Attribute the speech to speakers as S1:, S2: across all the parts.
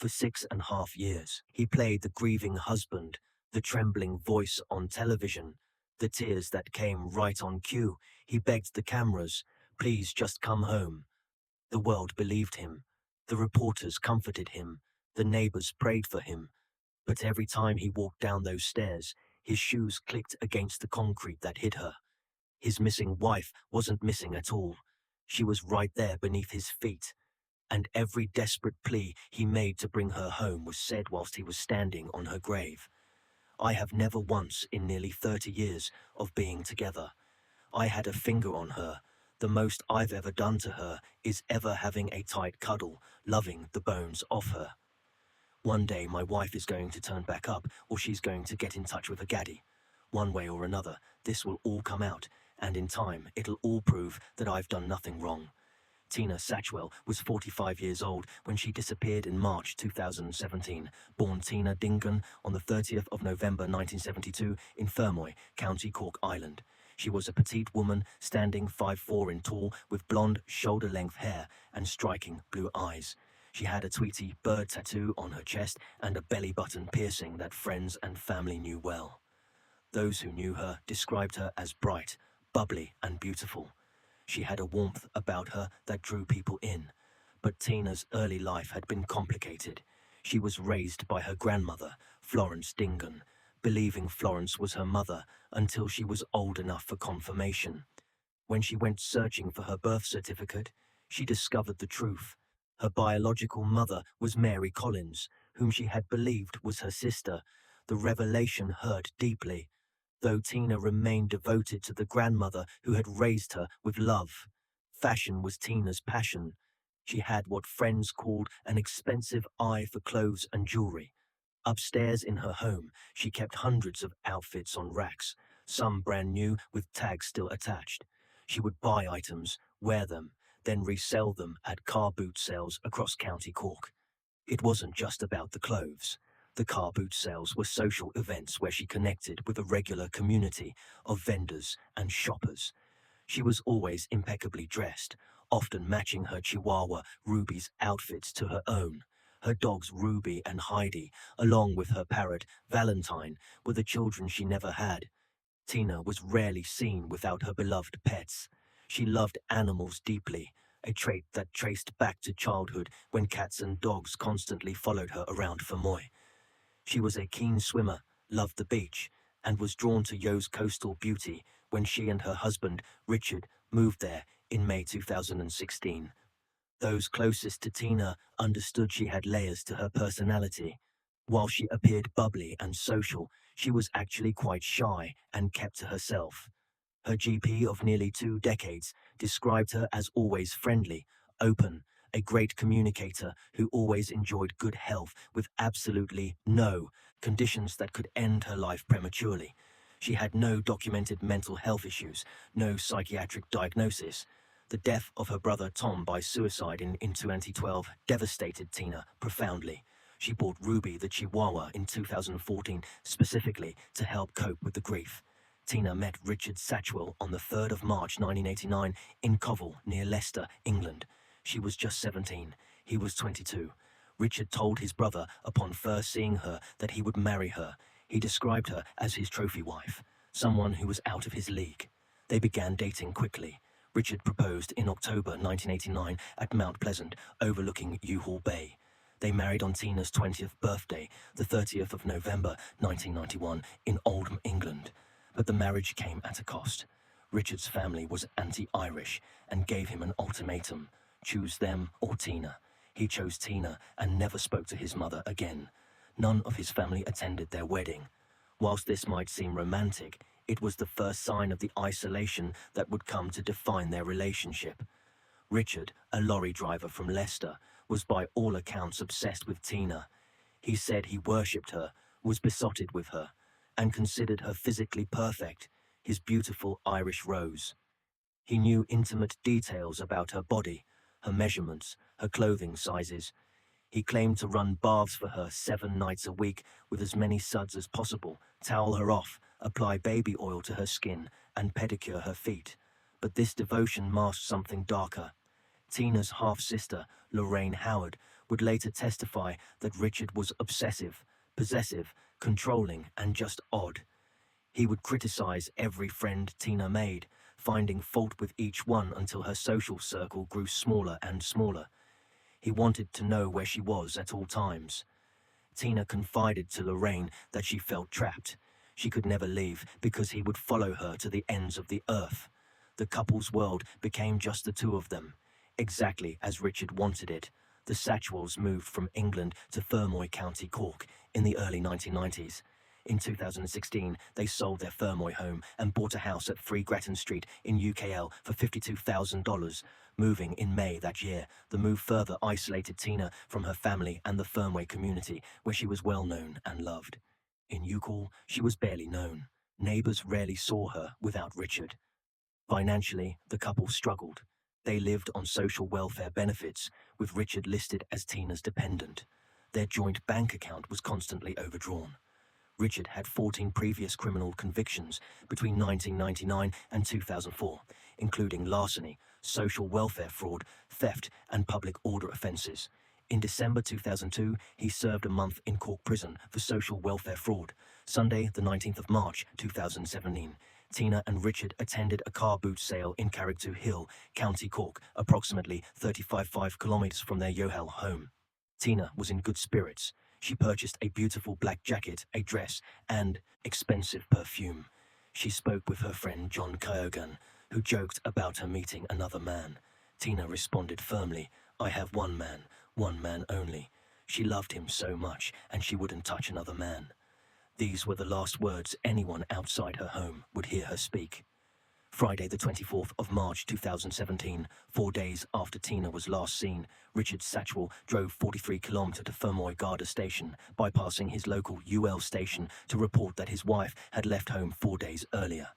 S1: For 6.5 years, he played the grieving husband, the trembling voice on television, the tears that came right on cue. He begged the cameras, "Please just come home." The world believed him. The reporters comforted him. The neighbors prayed for him. But every time he walked down those stairs, his shoes clicked against the concrete that hid her. His missing wife wasn't missing at all. She was right there beneath his feet. And every desperate plea he made to bring her home was said whilst he was standing on her grave. I have never once, in nearly 30 years of being together, I had a finger on her. The most I've ever done to her is ever having a tight cuddle, loving the bones off her. One day my wife is going to turn back up, or she's going to get in touch with her gaddy. One way or another, this will all come out, and in time, it'll all prove that I've done nothing wrong. Tina Satchwell was 45 years old when she disappeared in March 2017, born Tina Dingan on the 30th of November 1972 in Fermoy, County Cork, Ireland. She was a petite woman, standing 5'4" in tall, with blonde, shoulder-length hair and striking blue eyes. She had a Tweety bird tattoo on her chest and a belly button piercing that friends and family knew well. Those who knew her described her as bright, bubbly and beautiful. She had a warmth about her that drew people in. But Tina's early life had been complicated. She was raised by her grandmother, Florence Dingan, believing Florence was her mother until she was old enough for confirmation. When she went searching for her birth certificate, she discovered the truth. Her biological mother was Mary Collins, whom she had believed was her sister. The revelation hurt deeply, though Tina remained devoted to the grandmother who had raised her with love. Fashion was Tina's passion. She had what friends called an expensive eye for clothes and jewelry. Upstairs in her home, she kept hundreds of outfits on racks, some brand new with tags still attached. She would buy items, wear them, then resell them at car boot sales across County Cork. It wasn't just about the clothes. The car boot sales were social events where she connected with a regular community of vendors and shoppers. She was always impeccably dressed, often matching her Chihuahua Ruby's outfits to her own. Her dogs Ruby and Heidi, along with her parrot Valentine, were the children she never had. Tina was rarely seen without her beloved pets. She loved animals deeply, a trait that traced back to childhood when cats and dogs constantly followed her around Fermoy. She was a keen swimmer, loved the beach, and was drawn to Yo's coastal beauty when she and her husband, Richard, moved there in May 2016. Those closest to Tina understood she had layers to her personality. While she appeared bubbly and social, she was actually quite shy and kept to herself. Her GP of nearly 2 decades described her as always friendly, open, a great communicator who always enjoyed good health with absolutely no conditions that could end her life prematurely. She had no documented mental health issues, no psychiatric diagnosis. The death of her brother Tom by suicide in 2012 devastated Tina profoundly. She bought Ruby the Chihuahua in 2014 specifically to help cope with the grief. Tina met Richard Satchwell on the 3rd of March 1989 in Covell, near Leicester, England. She was just 17. He was 22. Richard told his brother upon first seeing her that he would marry her. He described her as his trophy wife, someone who was out of his league. They began dating quickly. Richard proposed in October 1989 at Mount Pleasant, overlooking U-Haul Bay. They married on Tina's 20th birthday, the 30th of November 1991, in Oldham, England. But the marriage came at a cost. Richard's family was anti-Irish and gave him an ultimatum: choose them or Tina. He chose Tina and never spoke to his mother again. None of his family attended their wedding. Whilst this might seem romantic, it was the first sign of the isolation that would come to define their relationship. Richard, a lorry driver from Leicester, was by all accounts obsessed with Tina. He said he worshipped her, was besotted with her, and considered her physically perfect, his beautiful Irish rose. He knew intimate details about her body, her measurements, her clothing sizes. He claimed to run baths for her 7 nights a week with as many suds as possible, towel her off, apply baby oil to her skin, and pedicure her feet. But this devotion masked something darker. Tina's half-sister, Lorraine Howard, would later testify that Richard was obsessive, possessive, controlling, and just odd. He would criticize every friend Tina made, finding fault with each one until her social circle grew smaller and smaller. He wanted to know where she was at all times. Tina confided to Lorraine that she felt trapped. She could never leave because he would follow her to the ends of the earth. The couple's world became just the two of them, exactly as Richard wanted it. The Satchwells moved from England to Fermoy, County Cork, in the early 1990s. In 2016, they sold their Fermoy home and bought a house at 3 Grattan Street in UKL for $52,000. Moving in May that year, the move further isolated Tina from her family and the Fermoy community, where she was well known and loved. In Youghal, she was barely known. Neighbours rarely saw her without Richard. Financially, the couple struggled. They lived on social welfare benefits, with Richard listed as Tina's dependent. Their joint bank account was constantly overdrawn. Richard had 14 previous criminal convictions between 1999 and 2004, including larceny, social welfare fraud, theft, and public order offences. In December 2002, he served a month in Cork Prison for social welfare fraud. Sunday, the 19th of March 2017, Tina and Richard attended a car boot sale in Carrigtwohill Hill, County Cork, approximately 35 kilometres from their Youghal home. Tina was in good spirits. She purchased a beautiful black jacket, a dress, and expensive perfume. She spoke with her friend John Kyogan, who joked about her meeting another man. Tina responded firmly, "I have one man only." She loved him so much, and she wouldn't touch another man. These were the last words anyone outside her home would hear her speak. Friday the 24th of March 2017, 4 days after Tina was last seen, Richard Satchwell drove 43 kilometres to Fermoy Garda station, bypassing his local UL station to report that his wife had left home 4 days earlier.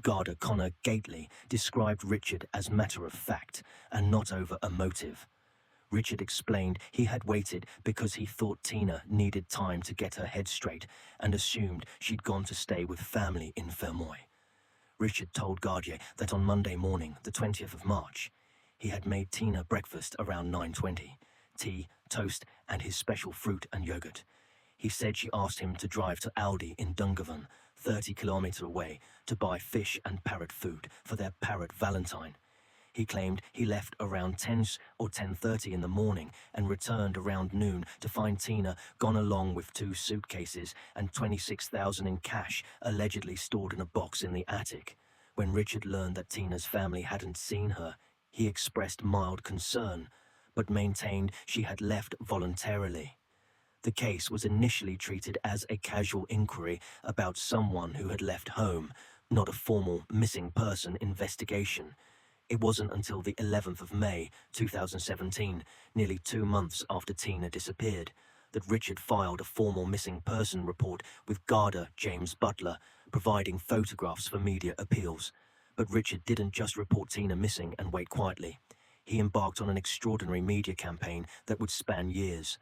S1: Garda Connor Gately described Richard as matter of fact and not over emotive. Richard explained he had waited because he thought Tina needed time to get her head straight and assumed she'd gone to stay with family in Fermoy. Richard told Gardier that on Monday morning, the 20th of March, he had made Tina breakfast around 9:20, tea, toast, and his special fruit and yogurt. He said she asked him to drive to Aldi in Dungarvan, 30 kilometres away, to buy fish and parrot food for their parrot Valentine. He claimed he left around 10 or 10:30 in the morning and returned around noon to find Tina gone along with 2 suitcases and $26,000 in cash allegedly stored in a box in the attic. When Richard learned that Tina's family hadn't seen her, he expressed mild concern, but maintained she had left voluntarily. The case was initially treated as a casual inquiry about someone who had left home, not a formal missing person investigation. It wasn't until the 11th of May 2017, nearly 2 months after Tina disappeared, that Richard filed a formal missing person report with Garda James Butler, providing photographs for media appeals. But Richard didn't just report Tina missing and wait quietly. He embarked on an extraordinary media campaign that would span years.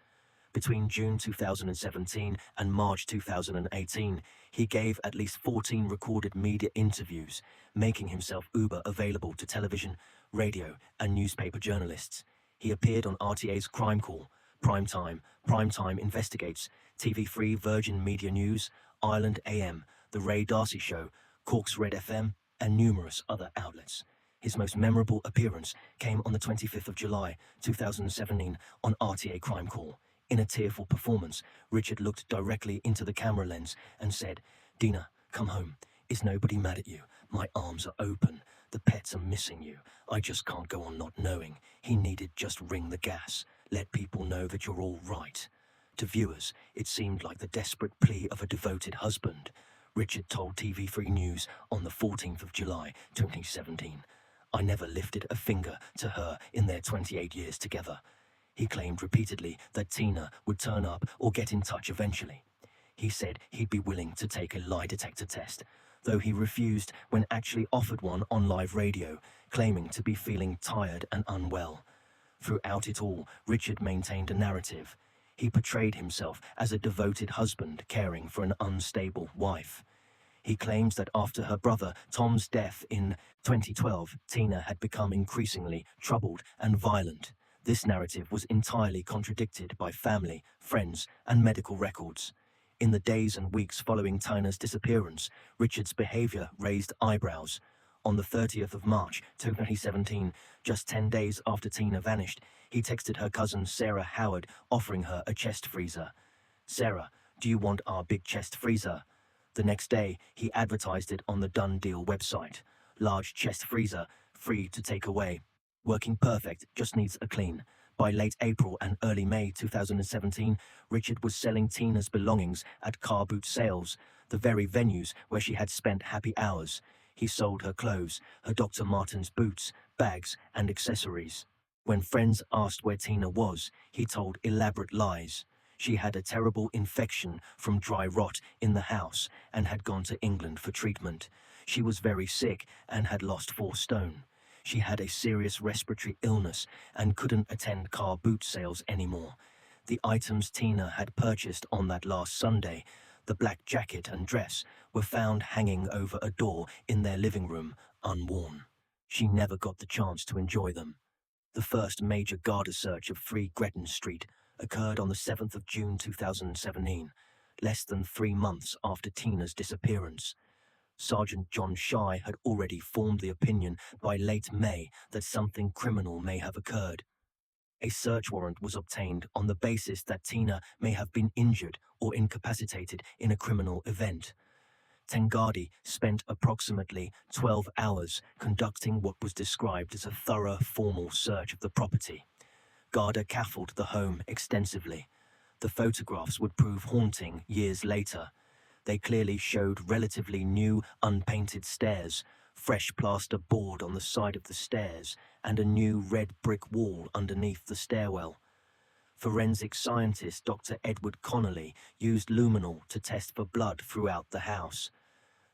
S1: Between June 2017 and March 2018, he gave at least 14 recorded media interviews, making himself uber available to television, radio, and newspaper journalists. He appeared on RTA's Crime Call, Primetime Investigates, TV3 Virgin Media News, Ireland AM, The Ray Darcy Show, Cork's Red FM, and numerous other outlets. His most memorable appearance came on the 25th of July 2017 on RTA Crime Call. In a tearful performance, Richard looked directly into the camera lens and said, "Dina, come home. Is nobody mad at you? My arms are open. The pets are missing you. I just can't go on not knowing. He needed just ring the gas. Let people know that you're all right." To viewers, it seemed like the desperate plea of a devoted husband. Richard told TV3 News on the 14th of July 2017, "I never lifted a finger to her in their 28 years together." He claimed repeatedly that Tina would turn up or get in touch eventually. He said he'd be willing to take a lie detector test, though he refused when actually offered one on live radio, claiming to be feeling tired and unwell. Throughout it all, Richard maintained a narrative. He portrayed himself as a devoted husband caring for an unstable wife. He claims that after her brother Tom's death in 2012, Tina had become increasingly troubled and violent. This narrative was entirely contradicted by family, friends, and medical records. In the days and weeks following Tina's disappearance, Richard's behavior raised eyebrows. On the 30th of March 2017, just 10 days after Tina vanished, he texted her cousin Sarah Howard, offering her a chest freezer. "Sarah, do you want our big chest freezer?" The next day, he advertised it on the Done Deal website. "Large chest freezer, free to take away. Working perfect, just needs a clean." By late April and early May 2017, Richard was selling Tina's belongings at car boot sales, the very venues where she had spent happy hours. He sold her clothes, her Dr. Martens boots, bags, and accessories. When friends asked where Tina was, he told elaborate lies. She had a terrible infection from dry rot in the house and had gone to England for treatment. She was very sick and had lost 4 stone. She had a serious respiratory illness and couldn't attend car boot sales anymore. The items Tina had purchased on that last Sunday, the black jacket and dress, were found hanging over a door in their living room, unworn. She never got the chance to enjoy them. The first major Garda search of 3 Gretton Street occurred on the 7th of June 2017, less than 3 months after Tina's disappearance. Sergeant John Shy had already formed the opinion by late May that something criminal may have occurred. A search warrant was obtained on the basis that Tina may have been injured or incapacitated in a criminal event. Tengardi spent approximately 12 hours conducting what was described as a thorough formal search of the property. Garda caffolded the home extensively. The photographs would prove haunting years later. They clearly showed relatively new, unpainted stairs, fresh plaster board on the side of the stairs, and a new red brick wall underneath the stairwell. Forensic scientist Dr. Edward Connolly used luminol to test for blood throughout the house.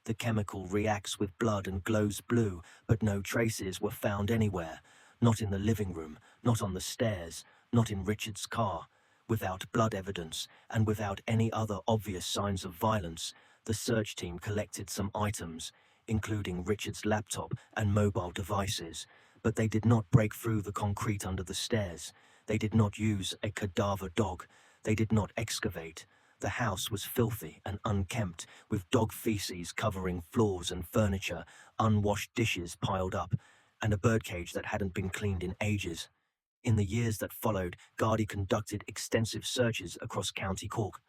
S1: The chemical reacts with blood and glows blue, but no traces were found anywhere. Not in the living room, not on the stairs, not in Richard's car. Without blood evidence, and without any other obvious signs of violence, the search team collected some items, including Richard's laptop and mobile devices, but they did not break through the concrete under the stairs. They did not use a cadaver dog. They did not excavate. The house was filthy and unkempt, with dog feces covering floors and furniture, unwashed dishes piled up, and a birdcage that hadn't been cleaned in ages. In the years that followed, Garda conducted extensive searches across County Cork.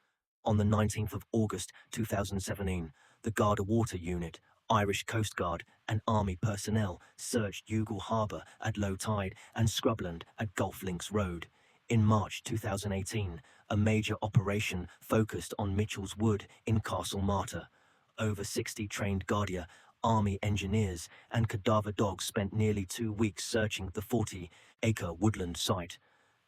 S1: On the 19th of August 2017, the Garda Water Unit, Irish Coast Guard, and Army personnel searched Youghal Harbour at low tide and Scrubland at Gulf Links Road. In March 2018, a major operation focused on Mitchell's Wood in Castle Martyr. Over 60 trained Garda, Army engineers, and cadaver dogs spent nearly 2 weeks searching the 40-acre woodland site.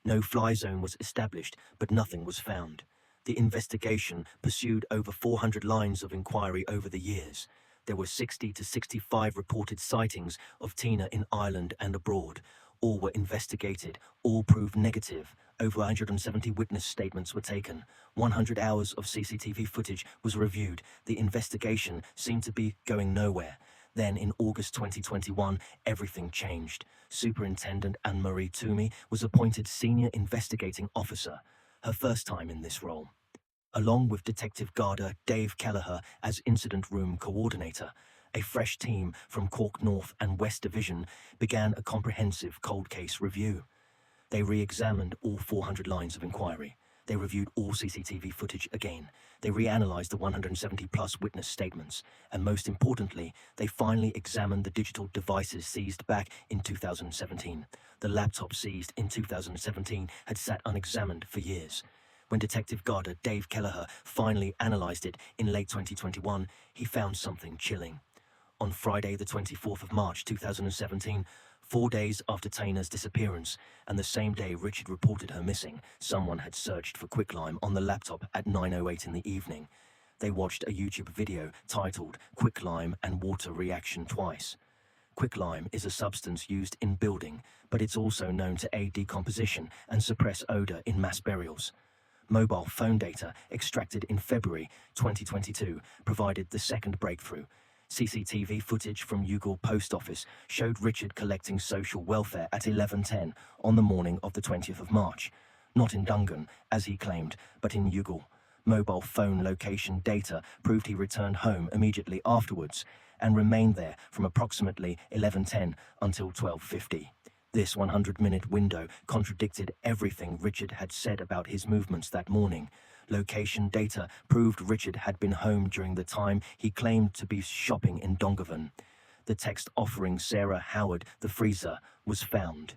S1: No fly zone was established, but nothing was found. The investigation pursued over 400 lines of inquiry over the years. There were 60 to 65 reported sightings of Tina in Ireland and abroad. All were investigated, all proved negative. Over 170 witness statements were taken. 100 hours of CCTV footage was reviewed. The investigation seemed to be going nowhere. Then, in August 2021, everything changed. Superintendent Anne-Marie Toomey was appointed Senior Investigating Officer, her first time in this role. Along with Detective Garda Dave Kelleher as Incident Room Coordinator, a fresh team from Cork North and West Division began a comprehensive cold case review. They re-examined all 400 lines of inquiry. They reviewed all CCTV footage again. They reanalyzed the 170-plus witness statements. And most importantly, they finally examined the digital devices seized back in 2017. The laptop seized in 2017 had sat unexamined for years. When Detective Garda Dave Kelleher finally analyzed it in late 2021, he found something chilling. On Friday, the 24th of March 2017, 4 days after Tina's disappearance, and the same day Richard reported her missing, someone had searched for quicklime on the laptop at 9:08 in the evening. They watched a YouTube video titled "Quicklime and Water Reaction Twice." Quicklime is a substance used in building, but it's also known to aid decomposition and suppress odor in mass burials. Mobile phone data extracted in February 2022 provided the second breakthrough. CCTV footage from Youghal Post Office showed Richard collecting social welfare at 11:10 on the morning of the 20th of March. Not in Dungan, as he claimed, but in Youghal. Mobile phone location data proved he returned home immediately afterwards and remained there from approximately 11:10 until 12:50. This 100-minute window contradicted everything Richard had said about his movements that morning. Location data proved Richard had been home during the time he claimed to be shopping in Dongovan. The text offering Sarah Howard the freezer was found.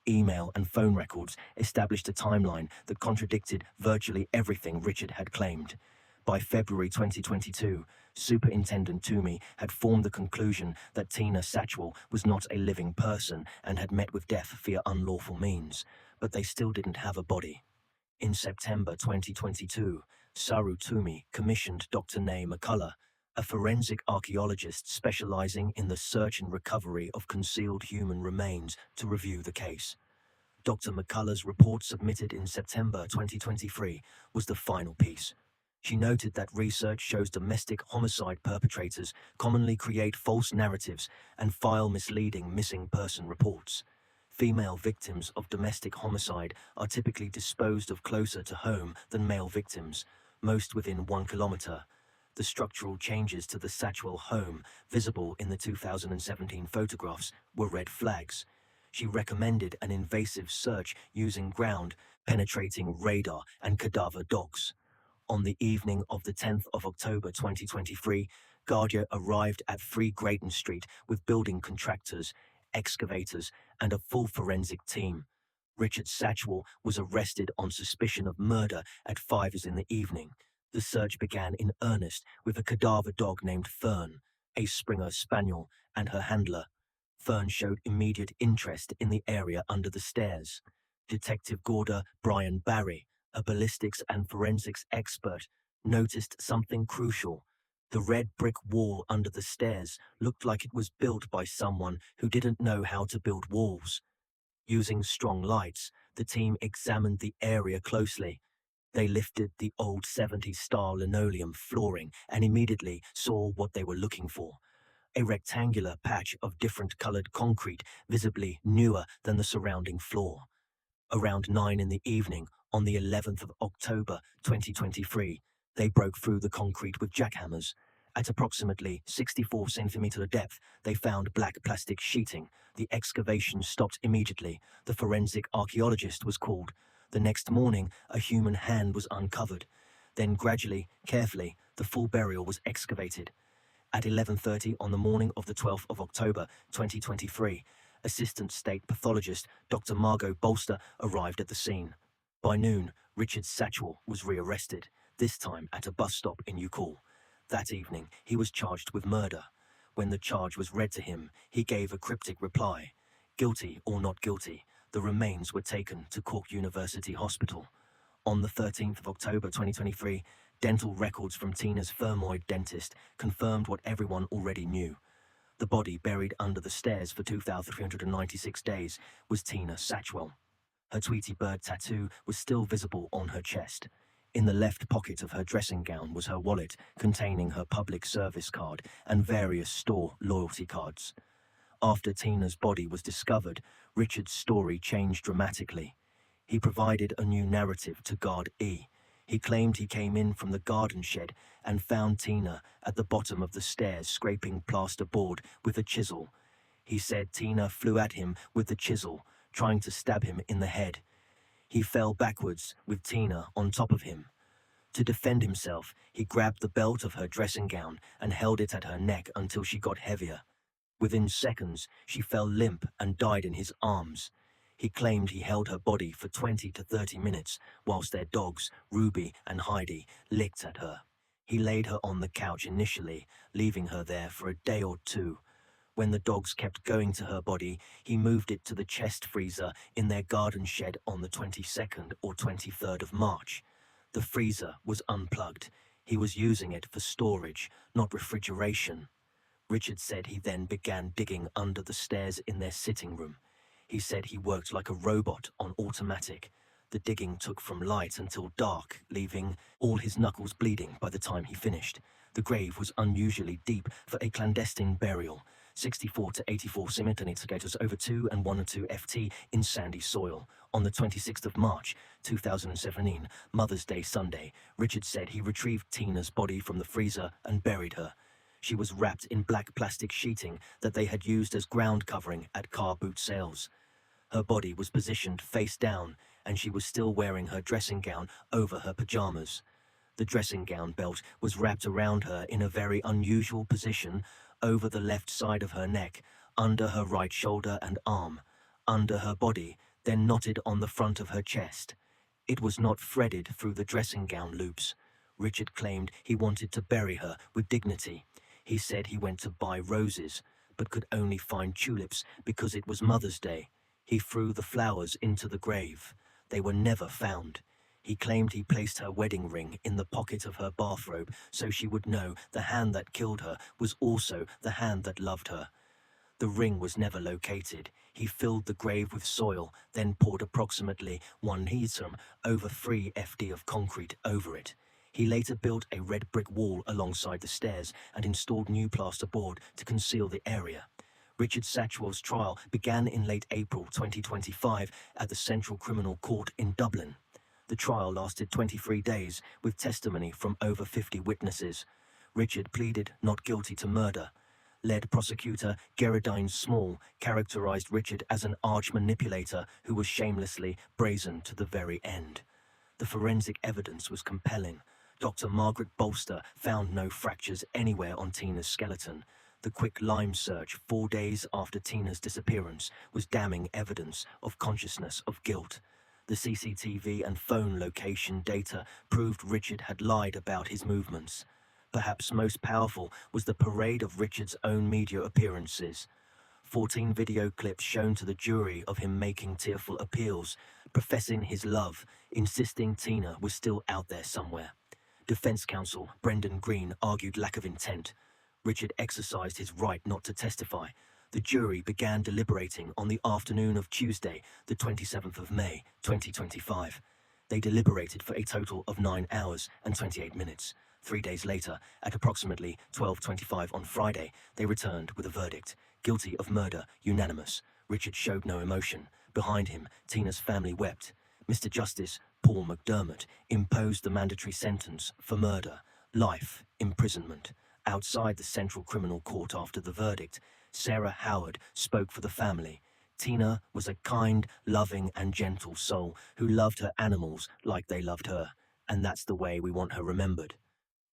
S1: Email and phone records established a timeline that contradicted virtually everything Richard had claimed. By February 2022, Superintendent Toomey had formed the conclusion that Tina Satchwell was not a living person and had met with death via unlawful means, but they still didn't have a body. In September 2022, Saru Toomey commissioned Dr. Nay McCullough, a forensic archaeologist specializing in the search and recovery of concealed human remains, to review the case. Dr. McCullough's report submitted in September 2023 was the final piece. She noted that research shows domestic homicide perpetrators commonly create false narratives and file misleading missing person reports. Female victims of domestic homicide are typically disposed of closer to home than male victims, most within 1 kilometer. The structural changes to the Satchwell home, visible in the 2017 photographs, were red flags. She recommended an invasive search using ground-penetrating radar and cadaver dogs. On the evening of the 10th of October 2023, Guardia arrived at 3 Grayton Street with building contractors, excavators, and a full forensic team. Richard Satchwell was arrested on suspicion of murder at 5 in the evening. The search began in earnest with a cadaver dog named Fern, a Springer Spaniel, and her handler. Fern showed immediate interest in the area under the stairs. Detective Gorda Brian Barry, a ballistics and forensics expert, noticed something crucial. The red brick wall under the stairs looked like it was built by someone who didn't know how to build walls. Using strong lights, the team examined the area closely. They lifted the old 70s-style linoleum flooring and immediately saw what they were looking for. A rectangular patch of different-colored concrete, visibly newer than the surrounding floor. Around 9 in the evening, on the 11th of October 2023, they broke through the concrete with jackhammers. At approximately 64 centimeter depth, they found black plastic sheeting. The excavation stopped immediately. The forensic archaeologist was called. The next morning, a human hand was uncovered. Then gradually, carefully, the full burial was excavated. At 11:30 on the morning of the 12th of October 2023, Assistant State Pathologist Dr. Margot Bolster arrived at the scene. By noon, Richard Satchwell was rearrested, this time at a bus stop in Youghal. That evening, he was charged with murder. When the charge was read to him, he gave a cryptic reply. Guilty or not guilty, the remains were taken to Cork University Hospital. On the 13th of October 2023, dental records from Tina's Fermoid dentist confirmed what everyone already knew. The body buried under the stairs for 2,396 days was Tina Satchwell. Her Tweety bird tattoo was still visible on her chest. In the left pocket of her dressing gown was her wallet containing her public service card and various store loyalty cards. After Tina's body was discovered, Richard's story changed dramatically. He provided a new narrative to Guard E. He claimed he came in from the garden shed and found Tina at the bottom of the stairs scraping plasterboard with a chisel. He said Tina flew at him with the chisel, trying to stab him in the head. He fell backwards with Tina on top of him. To defend himself, he grabbed the belt of her dressing gown and held it at her neck until she got heavier. Within seconds, she fell limp and died in his arms. He claimed he held her body for 20 to 30 minutes whilst their dogs, Ruby and Heidi, licked at her. He laid her on the couch initially, leaving her there for a day or two. When the dogs kept going to her body, he moved it to the chest freezer in their garden shed on the 22nd or 23rd of March. The freezer was unplugged. He was using it for storage, not refrigeration. Richard said he then began digging under the stairs in their sitting room. He said he worked like a robot on automatic. The digging took from light until dark, leaving all his knuckles bleeding by the time he finished. The grave was unusually deep for a clandestine burial, 64 to 84 centimeters over 2 and 1 or 2 ft in sandy soil. On the 26th of March, 2017, Mother's Day Sunday, Richard said he retrieved Tina's body from the freezer and buried her. She was wrapped in black plastic sheeting that they had used as ground covering at car boot sales. Her body was positioned face down, and she was still wearing her dressing gown over her pajamas. The dressing gown belt was wrapped around her in a very unusual position over the left side of her neck, under her right shoulder and arm, under her body, then knotted on the front of her chest. It was not threaded through the dressing gown loops. Richard claimed he wanted to bury her with dignity. He said he went to buy roses, but could only find tulips because it was Mother's Day. He threw the flowers into the grave. They were never found. He claimed he placed her wedding ring in the pocket of her bathrobe so she would know the hand that killed her was also the hand that loved her. The ring was never located. He filled the grave with soil, then poured approximately 1 heatrum over 3 FD of concrete over it. He later built a red brick wall alongside the stairs and installed new plasterboard to conceal the area. Richard Satchwell's trial began in late April 2025 at the Central Criminal Court in Dublin. The trial lasted 23 days, with testimony from over 50 witnesses. Richard pleaded not guilty to murder. Lead prosecutor Geraldine Small characterized Richard as an arch manipulator who was shamelessly brazen to the very end. The forensic evidence was compelling. Dr. Margaret Bolster found no fractures anywhere on Tina's skeleton. The quick lime search 4 days after Tina's disappearance was damning evidence of consciousness of guilt. The CCTV and phone location data proved Richard had lied about his movements. Perhaps most powerful was the parade of Richard's own media appearances. 14 video clips shown to the jury of him making tearful appeals, professing his love, insisting Tina was still out there somewhere. Defense counsel Brendan Green argued lack of intent. Richard exercised his right not to testify. The jury began deliberating on the afternoon of Tuesday, the 27th of May, 2025. They deliberated for a total of 9 hours and 28 minutes. 3 days later, at approximately 12:25 on Friday, they returned with a verdict. Guilty of murder, unanimous. Richard showed no emotion. Behind him, Tina's family wept. Mr. Justice Paul McDermott imposed the mandatory sentence for murder, life imprisonment. Outside the Central Criminal Court after the verdict, Sarah Howard spoke for the family. Tina was a kind, loving and gentle soul who loved her animals like they loved her, and that's the way we want her remembered.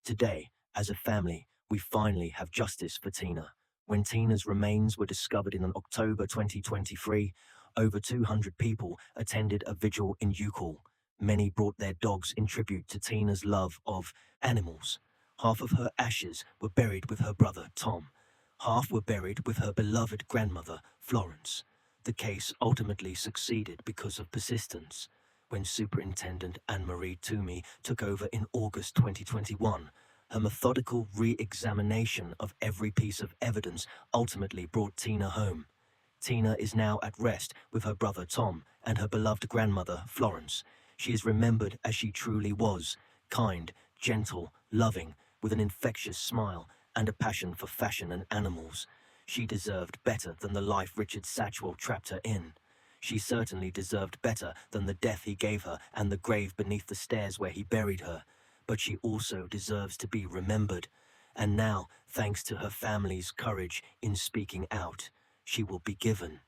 S1: Today, as a family, we finally have justice for Tina. When Tina's remains were discovered in October 2023, over 200 people attended a vigil in Youghal. Many brought their dogs in tribute to Tina's love of animals. Half of her ashes were buried with her brother, Tom. Half were buried with her beloved grandmother, Florence. The case ultimately succeeded because of persistence. When Superintendent Anne-Marie Toomey took over in August 2021, her methodical re-examination of every piece of evidence ultimately brought Tina home. Tina is now at rest with her brother Tom and her beloved grandmother, Florence. She is remembered as she truly was, kind, gentle, loving, with an infectious smile and a passion for fashion and animals. She deserved better than the life Richard Satchwell trapped her in. She certainly deserved better than the death he gave her and the grave beneath the stairs where he buried her. But she also deserves to be remembered. And now, thanks to her family's courage in speaking out, she will be given